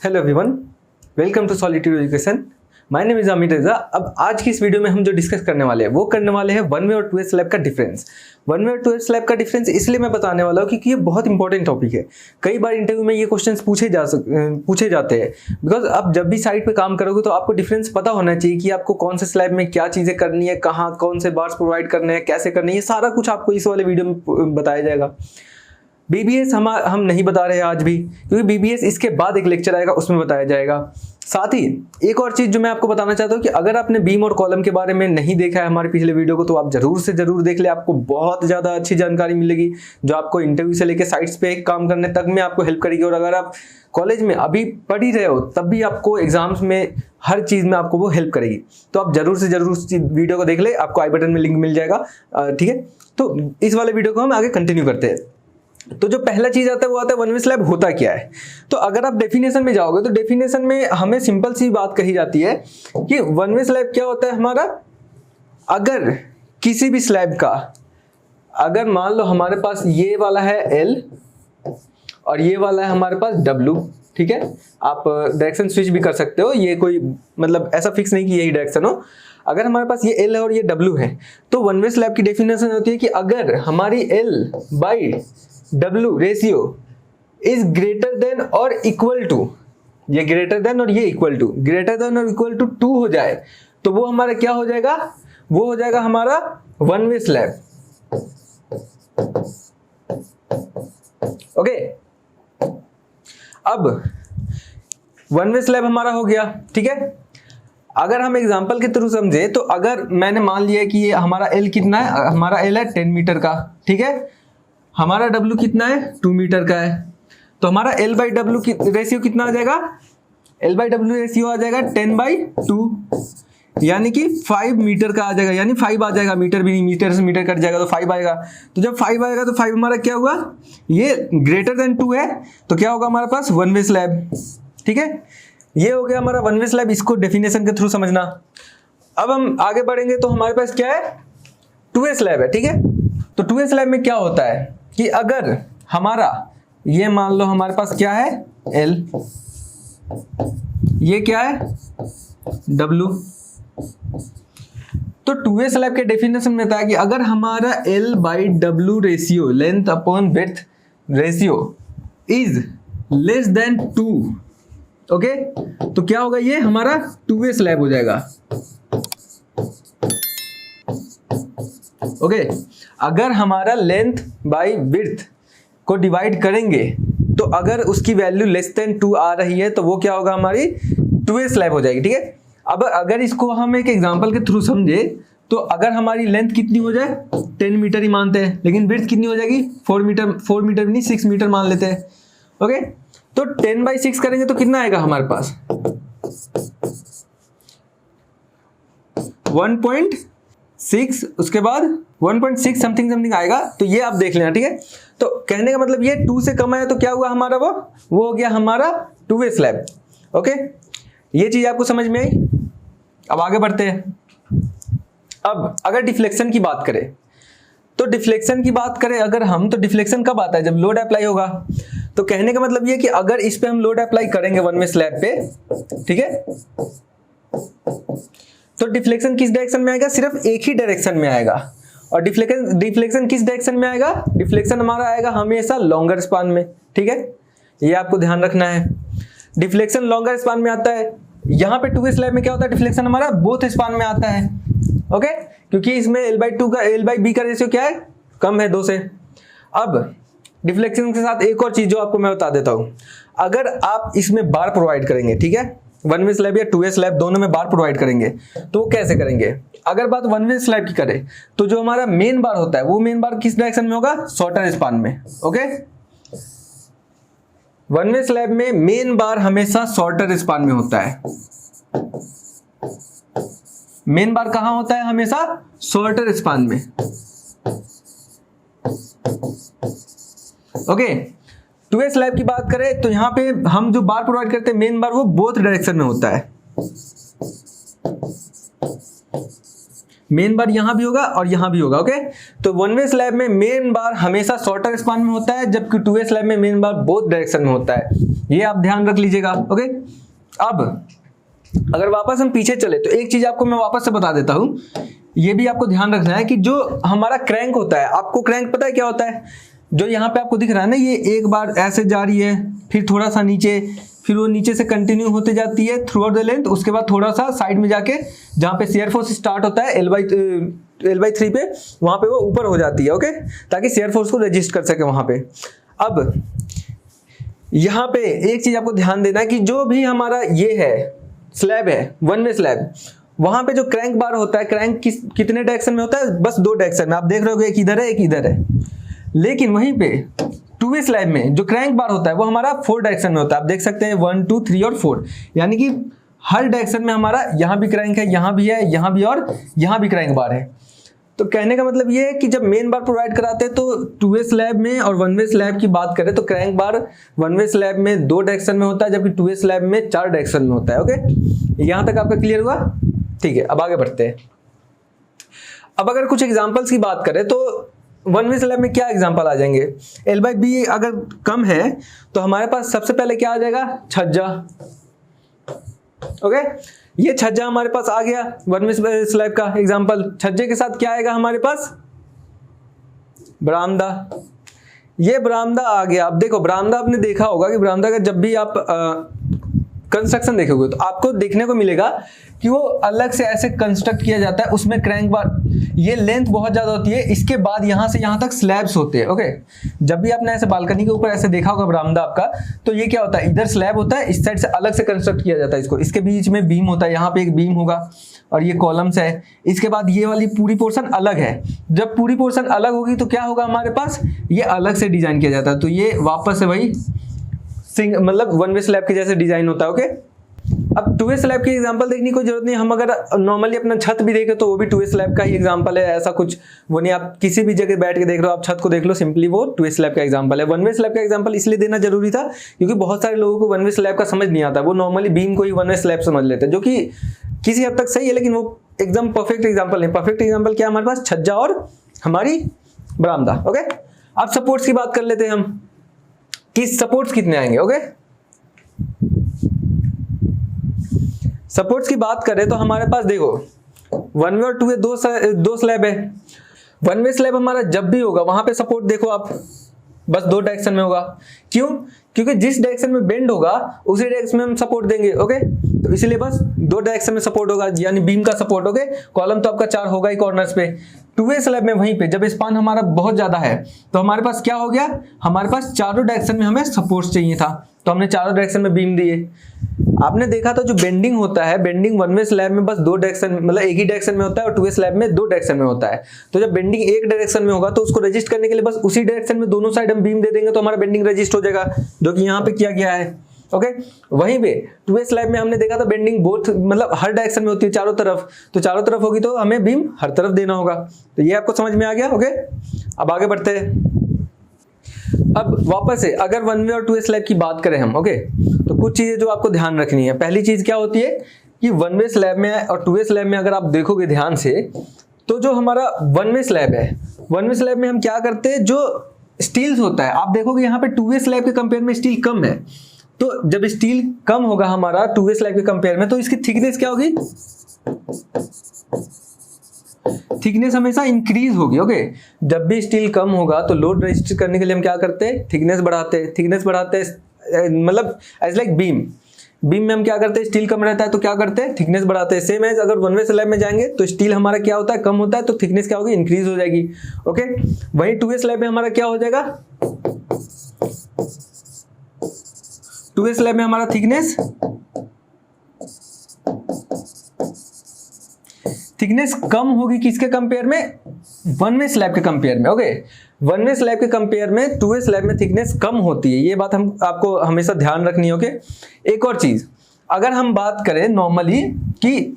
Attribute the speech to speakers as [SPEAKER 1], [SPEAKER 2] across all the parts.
[SPEAKER 1] Hello everyone, welcome to solitude education. My name is Amit Reza. अब आज की इस वीडियो में हम जो डिस्कस करने वाले हैं वो करने वाले हैं वन वे और टू वे स्लैब का डिफरेंस। वन वे और टू वे स्लैब का डिफरेंस इसलिए मैं बताने वाला हूँ क्योंकि ये बहुत इंपॉर्टेंट टॉपिक है। कई बार इंटरव्यू में ये क्वेश्चंस पूछे जाते हैं। बिकॉज आप जब भी साइट पे काम करोगे तो आपको डिफरेंस पता होना चाहिए कि आपको कौन से स्लैब में क्या चीज़ें करनी है, कहाँ कौन से बार्स प्रोवाइड करने हैं, कैसे करने हैं, ये सारा कुछ आपको इस वाले वीडियो में बताया जाएगा। बीबीएस हम नहीं बता रहे हैं आज भी, क्योंकि बीबीएस इसके बाद एक लेक्चर आएगा उसमें बताया जाएगा। साथ ही एक और चीज जो मैं आपको बताना चाहता हूँ कि अगर आपने बीम और कॉलम के बारे में नहीं देखा है हमारे पिछले वीडियो को तो आप जरूर से जरूर देख ले। आपको बहुत ज्यादा अच्छी जानकारी मिलेगी जो आपको इंटरव्यू से लेकर साइट्स पे काम करने तक में आपको हेल्प करेगी। और अगर आप कॉलेज में अभी पढ़ ही रहे हो तब भी आपको एग्जाम्स में हर चीज में आपको वो हेल्प करेगी। तो आप जरूर से जरूर उस वीडियो को देख ले, आपको आई बटन में लिंक मिल जाएगा। ठीक है, तो इस वाले वीडियो को हम आगे कंटिन्यू करते हैं। तो जो पहला चीज आता है वो आता है वन वे स्लैब होता क्या है। तो अगर आप डेफिनेशन में जाओगे तो डेफिनेशन में हमें सिंपल सी बात कही जाती है कि वन वे स्लैब क्या होता है हमारा। अगर किसी भी स्लैब का, अगर मान लो हमारे पास ये वाला है L और ये वाला है हमारे पास W, ठीक है, आप डायरेक्शन स्विच भी कर सकते हो, ये कोई मतलब ऐसा फिक्स नहीं कि यही डायरेक्शन हो। अगर हमारे पास ये L है और ये W है तो वन वे स्लैब की डेफिनेशन होती है कि अगर हमारी L by W ratio is greater than और इक्वल टू, ये ग्रेटर देन और ये इक्वल टू, ग्रेटर देन और इक्वल टू 2 हो जाए तो वो हमारा क्या हो जाएगा, वो हो जाएगा हमारा वन वे स्लैब। ओके, अब वन वे स्लैब हमारा हो गया। ठीक है, अगर हम एग्जांपल के थ्रू समझे तो अगर मैंने मान लिया कि ये हमारा L कितना है, हमारा L है 10 मीटर का, ठीक है, हमारा W कितना है 2 मीटर का है, तो हमारा L बाई W की रेशियो कितना आ जाएगा, L बाई W रेशियो आ जाएगा 10/2, यानी कि 5 मीटर का आ जाएगा, यानी 5 आ जाएगा, मीटर भी नहीं, मीटर से मीटर कट जाएगा तो 5 आएगा। तो जब 5 आएगा तो 5 हमारा क्या हुआ, ये ग्रेटर देन 2 है तो क्या होगा हमारे पास वन वे स्लैब। ठीक है, ये हो गया हमारा वन वे स्लैब, इसको डेफिनेशन के थ्रू समझना। अब हम आगे बढ़ेंगे तो हमारे पास क्या है, टू वे स्लैब है। ठीक है, तो टू वे स्लैब में क्या होता है कि अगर हमारा ये मान लो हमारे पास क्या है L, ये क्या है W, तो टू वे स्लैब के डेफिनेशन में था कि अगर हमारा L by W ratio, length upon width ratio is less than 2, okay, तो क्या होगा, ये हमारा टू वे स्लैब हो जाएगा। ओके, अगर हमारा लेंथ बाई विड्थ को डिवाइड करेंगे तो अगर उसकी वैल्यू लेस देन 2 आ रही है तो वो क्या होगा, हमारी टू वे स्लैब हो जाएगी। ठीक है, अब अगर इसको हम एक एग्जांपल के थ्रू समझे तो अगर हमारी लेंथ कितनी हो जाए 10 मीटर ही मानते हैं, लेकिन विड्थ कितनी हो जाएगी 4 मीटर नहीं 6 मीटर मान लेते हैं। ओके, तो 10/6 करेंगे तो कितना आएगा हमारे पास 1.6, उसके बाद 1.6 समथिंग आएगा। तो ये आप देख लेना। ठीक है, तो कहने का मतलब ये 2 से कम आया तो क्या हुआ हमारा, वो हो गया हमारा टू वे स्लैब। ओके, ये चीज आपको समझ में आई। अब आगे बढ़ते हैं। अब अगर डिफ्लेक्शन की बात करें तो डिफ्लेक्शन की बात करें अगर हम, तो डिफ्लेक्शन कब आता है, जब लोड अप्लाई होगा। तो कहने का मतलब ये कि अगर इस पे हम लोड अप्लाई करेंगे वन वे स्लैब पे, ठीक है, तो डिफ्लेक्शन किस डायरेक्शन में आएगा, सिर्फ एक ही डायरेक्शन में आएगा। और डिफ्लेक्शन किस डायरेक्शन में आएगा, डिफ्लेक्शन हमारा आएगा हमेशा लॉन्गर स्पान में। ठीक है, ये आपको ध्यान रखना है, डिफ्लेक्शन लॉन्गर स्पान में आता है। यहाँ पे टू वे स्लैब में क्या होता है, डिफ्लेक्शन हमारा बोथ स्पान में आता है। ओके, क्योंकि इसमें L/B का रेशियो क्या है, कम है 2 से। अब डिफ्लेक्शन के साथ एक और चीज जो आपको मैं बता देता हूं, अगर आप इसमें बार प्रोवाइड करेंगे, ठीक है, वन वे स्लैब या टू वे स्लैब दोनों में बार प्रोवाइड करेंगे तो वो कैसे करेंगे। अगर बात वन वे स्लैब की करें तो जो हमारा मेन बार होता है वो मेन बार किस डायरेक्शन में होगा, शॉर्टर स्पान में। ओके, वन वे स्लैब में मेन बार हमेशा शॉर्टर स्पान में होता है। मेन बार कहां होता है, हमेशा शॉर्टर स्पान में। ओके, टू वे स्लैब की बात करें तो यहां पे हम जो बार प्रोवाइड करते हैं मेन बार वो बोथ डायरेक्शन में होता है। मेन बार यहाँ भी होगा और यहाँ भी होगा। ओके, तो वन वे स्लैब में मेन बार हमेशा शॉर्टर स्पान में होता है, जबकि टू वे स्लैब में मेन बार बोथ डायरेक्शन में होता है। ये आप ध्यान रख लीजिएगा। ओके, अब अगर वापस हम पीछे चले तो एक चीज आपको मैं वापस से बता देता हूं, ये भी आपको ध्यान रखना है कि जो हमारा क्रैंक होता है, आपको क्रैंक पता है क्या होता है, जो यहाँ पे आपको दिख रहा है ना, ये एक बार ऐसे जा रही है, फिर थोड़ा सा नीचे, फिर वो नीचे से कंटिन्यू होते जाती है थ्रू आउट द लेंथ, उसके बाद थोड़ा सा साइड में जाके जहाँ पे शेयर फोर्स स्टार्ट होता है L/3 पे, वहाँ पे वो ऊपर हो जाती है। ओके, ताकि शेयर फोर्स को रजिस्ट कर सके वहाँ पे। अब यहाँ पे एक चीज आपको ध्यान देना है कि जो भी हमारा ये है स्लैब है, वन वे स्लैब, वहां पे जो क्रैंक बार होता है, क्रैंक कितने डायरेक्शन में होता है, बस 2 डायरेक्शन में। आप देख रहे हो एक इधर है एक इधर है। लेकिन वहीं पे टू वे स्लैब में जो क्रैंक बार होता है वो हमारा 4 डायरेक्शन में होता है। आप देख सकते हैं 1 2 3 और 4, यानी कि हर डायरेक्शन में हमारा यहाँ भी क्रैंक है, यहाँ भी है, यहाँ भी और यहाँ भी क्रैंक बार है। तो कहने का मतलब ये है कि जब मेन बार प्रोवाइड कराते हैं तो टू वे स्लैब में और वन वे स्लैब की बात करें तो क्रैंक बार वन वे स्लैब में 2 डायरेक्शन में होता है, जबकि टू वे स्लैब में 4 डायरेक्शन में होता है। ओके, यहां तक आपका क्लियर हुआ? ठीक है, अब आगे बढ़ते हैं। अब अगर कुछ एग्जांपल्स की बात करें तो वन वे स्लैब में क्या एग्जांपल आ जाएंगे, L/B अगर कम है तो हमारे पास सबसे पहले क्या आ जाएगा, छज्जा। ओके, ये छज्जा हमारे पास आ गया वन वे स्लैब का एग्जांपल। छज्जे के साथ क्या आएगा हमारे पास, बरामदा। ये बरामदा आ गया। अब देखो बरामदा आपने देखा होगा कि बरामदा का जब भी आप कंस्ट्रक्शन देखोगे तो आपको देखने को मिलेगा कि वो अलग से ऐसे कंस्ट्रक्ट किया जाता है, उसमें क्रैंक बार, ये लेंथ बहुत ज्यादा होती है, इसके बाद यहां से यहां तक स्लैब्स होते हैं। ओके, जब भी आपने ऐसे बालकनी के ऊपर ऐसे देखा होगा बरामदा आपका, तो ये क्या होता है, इधर स्लैब होता है, इस साइड से अलग से कंस्ट्रक्ट किया जाता है इसको, इसके बीच में बीम होता है, यहाँ पे एक बीम होगा और ये कॉलम्स है, इसके बाद ये वाली पूरी पोर्शन अलग है। जब पूरी पोर्शन अलग होगी तो क्या होगा हमारे पास, ये अलग से डिजाइन किया जाता है। तो ये वापस से वही मतलब वन वे स्लैब के जैसे डिजाइन होता है। ओके, अब टू वे स्लैब की एग्जांपल देखने की कोई जरूरत नहीं। हम अगर नॉर्मली अपना छत भी देखें तो वो भी टू वे स्लैब का ही एग्जांपल है, ऐसा कुछ वो नहीं। आप किसी भी जगह बैठ के देख रहे हो, आप छत को देख लो, सिंपली वो टू वे स्लैब का एग्जांपल है। वन वे स्लैब का एग्जांपल इसलिए देना जरूरी था क्योंकि बहुत सारे लोगों को वन वे स्लैब का समझ नहीं आता, वो नॉर्मली बीम को ही वन वे स्लैब समझ लेते हैं, जो कि किसी हद तक सही है, लेकिन वो एकदम परफेक्ट एग्जाम्पल नहीं। परफेक्ट एग्जाम्पल क्या है हमारे पास, छज्जा और हमारी बरामदा। ओके, अब सपोर्ट्स की बात कर लेते हैं हम कि सपोर्ट्स कितने आएंगे। ओके, सपोर्ट्स की बात करें तो हमारे पास देखो वन वे और टू वे दो स्लैब है। वन वे स्लैब हमारा जब भी होगा वहां पे सपोर्ट देखो आप बस 2 डायरेक्शन में होगा। क्यों? क्योंकि जिस डायरेक्शन में बेंड होगा उसी डायरेक्शन में हम सपोर्ट देंगे। ओके, तो इसीलिए बस 2 डायरेक्शन में सपोर्ट होगा, यानी बीम का सपोर्ट। ओके, कॉलम तो आपका 4 होगा ही कॉर्नर्स पे। टू वे स्लैब में वहीं पे जब स्पान हमारा बहुत ज्यादा है तो हमारे पास क्या हो गया, हमारे पास चारों डायरेक्शन में हमें सपोर्ट चाहिए था, तो हमने चारों डायरेक्शन में बीम दिए। आपने देखा था जो बेंडिंग होता है, बेंडिंग वन वे स्लैब में बस 2 डायरेक्शन मतलब एक ही डायरेक्शन में होता है और टू वे स्लैब में 2 डायरेक्शन में होता है। तो जब बेंडिंग एक डायरेक्शन में होगा तो उसको रजिस्ट करने के लिए बस उसी डायरेक्शन में दोनों साइड हम बीम दे देंगे तो हमारा बेंडिंग रजिस्ट हो जाएगा, जो कि यहाँ पे किया गया है। ओके, वहीं पे टू वे स्लैब में हमने देखा था बेंडिंग बोथ मतलब हर डायरेक्शन में होती है चारों तरफ, तो चारों तरफ होगी तो हमें बीम हर तरफ देना होगा। तो ये आपको समझ में आ गया। ओके, अब आगे बढ़ते हैं। अब वापस से अगर वन वे और टू वे स्लैब की बात करें हम, ओके, तो कुछ चीजें जो आपको ध्यान रखनी है। पहली चीज क्या होती है कि वन वे स्लैब में और टू वे स्लैब में अगर आप देखोगे ध्यान से तो जो हमारा वन वे स्लैब है, वन वे स्लैब में हम क्या करते हैं, जो स्टील्स होता है आप देखोगे यहाँ पे टू वे स्लैब के कंपेयर में स्टील कम है। तो जब स्टील कम होगा हमारा टू वे स्लैब के कंपेयर में तो इसकी थिकनेस क्या होगी, थिकनेस हमेशा इंक्रीज होगी। ओके, जब भी स्टील कम होगा तो लोड रजिस्टर करने के लिए हम क्या करते हैं, थिकनेस बढ़ाते हैं। थिकनेस बढ़ाते हैं मतलब एज लाइक बीम, बीम में हम क्या करते हैं, स्टील कम रहता है तो क्या करते हैं, थिकनेस बढ़ाते हैं। सेम एज अगर वन वे स्लैब में जाएंगे तो स्टील हमारा क्या होता है, कम होता है, तो थिकनेस क्या होगी, इंक्रीज हो जाएगी। ओके, वहीं टू वे स्लैब में हमारा क्या हो जाएगा, टू वे स्लैब में हमारा थिकनेस कम होगी किसके कंपेयर में, वन वे स्लैब के कंपेयर में। ओके, वन वे स्लैब के कंपेयर में टू वे स्लैब में थिकनेस कम होती है, ये बात हम आपको हमेशा ध्यान रखनी है। ओके, एक और चीज अगर हम बात करें नॉर्मली कि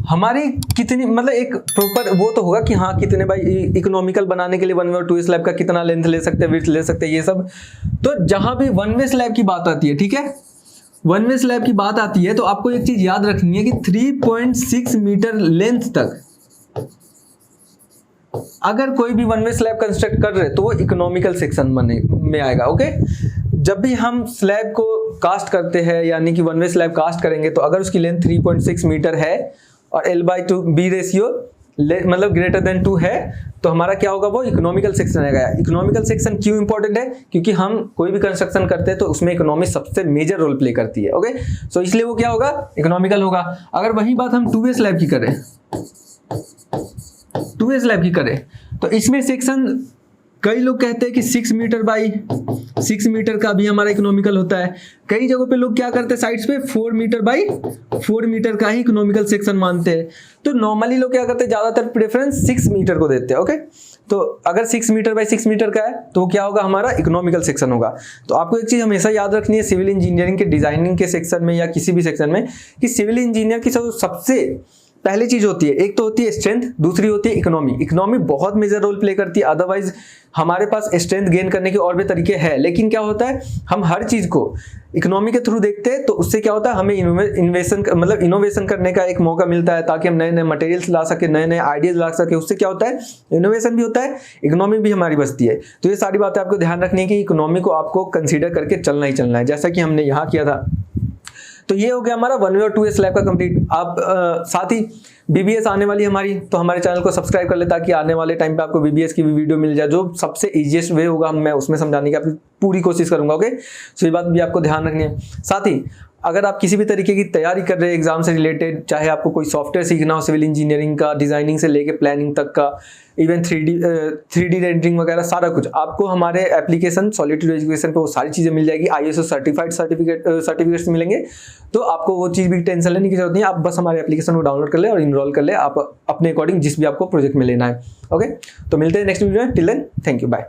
[SPEAKER 1] हमारी कितनी मतलब एक प्रॉपर वो तो होगा कि हाँ कितने भाई इकोनॉमिकल बनाने के लिए वन वे और टू वे स्लैब का कितना लेंथ ले सकते हैं, विड्थ ले सकते हैं, ये सब। तो जहां भी वन वे स्लैब की बात आती है, ठीक है, वन वे स्लैब की बात आती है तो आपको एक चीज याद रखनी है कि 3.6 मीटर लेंथ तक अगर कोई भी वन वे स्लैब कंस्ट्रक्ट कर रहे तो वो इकोनॉमिकल सेक्शन में आएगा। ओके, जब भी हम स्लैब को कास्ट करते हैं यानी कि वन वे स्लैब कास्ट करेंगे तो अगर उसकी लेंथ 3.6 मीटर है और L/2B रेशियो मतलब ग्रेटर देन 2 है तो हमारा क्या होगा, वो इकोनॉमिकल सेक्शन रहेगा। इकोनॉमिकल सेक्शन क्यों इंपॉर्टेंट है, क्योंकि हम कोई भी कंस्ट्रक्शन करते हैं तो उसमें इकोनॉमी सबसे मेजर रोल प्ले करती है। ओके, सो इसलिए वो क्या होगा, इकोनॉमिकल होगा। अगर वही बात हम टू वे स्लैब की करें, टू वे स्लैब की करें तो इसमें सेक्शन कई लोग कहते हैं कि 6 मीटर बाई 6 मीटर का भी हमारा इकोनॉमिकल होता है। कई जगहों पे लोग क्या करते हैं, साइड्स पे 4 मीटर बाई 4 मीटर का ही इकोनॉमिकल सेक्शन मानते हैं। तो नॉर्मली लोग क्या करते हैं, ज्यादातर प्रेफरेंस 6 मीटर को देते हैं। ओके, तो अगर 6 मीटर बाई 6 मीटर का है तो क्या होगा, हमारा इकोनॉमिकल सेक्शन होगा। तो आपको एक चीज हमेशा याद रखनी है सिविल इंजीनियरिंग के डिजाइनिंग के सेक्शन में या किसी भी सेक्शन में, कि सिविल इंजीनियर की सबसे पहली चीज होती है, एक तो होती है स्ट्रेंथ, दूसरी होती है इकोनॉमी। इकोनॉमी बहुत मेजर रोल प्ले करती है, अदरवाइज हमारे पास स्ट्रेंथ गेन करने के और भी तरीके हैं, लेकिन क्या होता है हम हर चीज को इकोनॉमी के थ्रू देखते हैं तो उससे क्या होता है हमें इनोवेशन करने का एक मौका मिलता है, ताकि हम नए नए मटेरियल्स ला सके, नए नए आइडियाज ला सके। उससे क्या होता है, इनोवेशन भी होता है, इकोनॉमी भी हमारी बचती है। तो ये सारी बातें आपको ध्यान रखनी है कि इकोनॉमी को आपको कंसीडर करके चलना ही चलना है, जैसा कि हमने यहाँ किया था। तो ये हो गया हमारा वन वे और टू वे स्लैब का कंप्लीट। आप साथ ही बीबीएस आने वाली हमारी, तो हमारे चैनल को सब्सक्राइब कर ले ताकि आने वाले टाइम पे आपको बीबीएस की भी वीडियो मिल जाए, जो सबसे इजीएस्ट वे होगा मैं उसमें समझाने की आपकी पूरी कोशिश करूंगा। ओके, सो ये बात भी आपको ध्यान रखनी है। साथ ही अगर आप किसी भी तरीके की तैयारी कर रहे हैं एग्जाम से रिलेटेड, चाहे आपको कोई सॉफ्टवेयर सीखना हो सिविल इंजीनियरिंग का, डिजाइनिंग से लेके प्लानिंग तक का, इवन 3D रेंडरिंग वगैरह सारा कुछ, आपको हमारे एप्लीकेशन सॉलिट्यूड एजुकेशन पे वो सारी चीजें मिल जाएगी। ISO सर्टिफाइड सर्टिफिकेट्स मिलेंगे, तो आपको वो चीज भी टेंशन लेने की जरूरत नहीं है। आप बस हमारे एप्लीकेशन को डाउनलोड कर ले और इनरोल कर ले, आप अपने अकॉर्डिंग जिस भी आपको प्रोजेक्ट में लेना है। ओके, तो मिलते हैं नेक्स्ट वीडियो में। Till then, thank you, bye.